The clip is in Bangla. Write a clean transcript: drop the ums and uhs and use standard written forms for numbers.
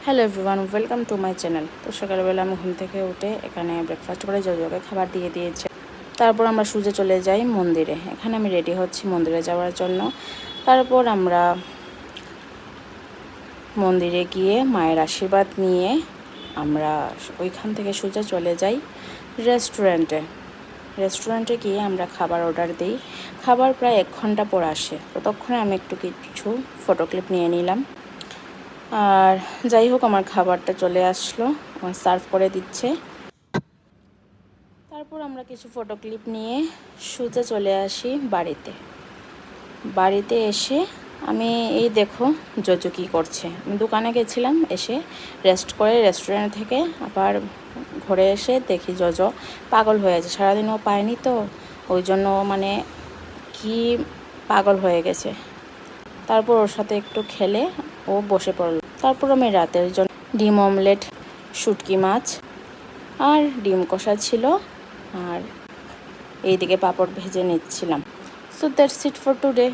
Hello everyone, welcome to my channel. তো সকালবেলা আমি ঘুম থেকে উঠে এখানে ব্রেকফাস্ট করে জজকে খাবার দিয়ে দিয়েছে। তারপর আমরা সোজা চলে যাই মন্দিরে। এখানে আমি রেডি হচ্ছি মন্দিরে যাওয়ার জন্য। তারপর আমরা মন্দিরে গিয়ে মায়ের আশীর্বাদ নিয়ে আমরা ওইখান থেকে সোজা চলে যাই রেস্টুরেন্টে গিয়ে আমরা খাবার অর্ডার দিই। খাবার প্রায় 1 ঘন্টা পর আসে। ততক্ষণে আমি একটু কিছু ফটো ক্লিপ নিয়ে নিলাম। আর যাই হোক, আমার খাবারটা চলে আসলো, সার্ভ করে দিচ্ছে। তারপর আমরা কিছু ফটো ক্লিপ নিয়ে সোজা চলে আসি বাড়িতে এসে আমি এই দেখো জজু কী করছে। আমি দোকানে গেছিলাম, এসে রেস্ট করে রেস্টুরেন্ট থেকে আবার ঘরে এসে দেখি জজো পাগল হয়ে আছে। সারাদিনও পায়নি, তো ওই জন্য মানে কি পাগল হয়ে গেছে। তারপর ওর সাথে একটু খেলে ও বসে পড়ল। তারপর আমি রাতের জন্য ডিম অমলেট, শুটকি মাছ আর ডিম কষা ছিল, আর এইদিকে পাঁপড় ভেজে নিচ্ছিলাম। So that's it for today.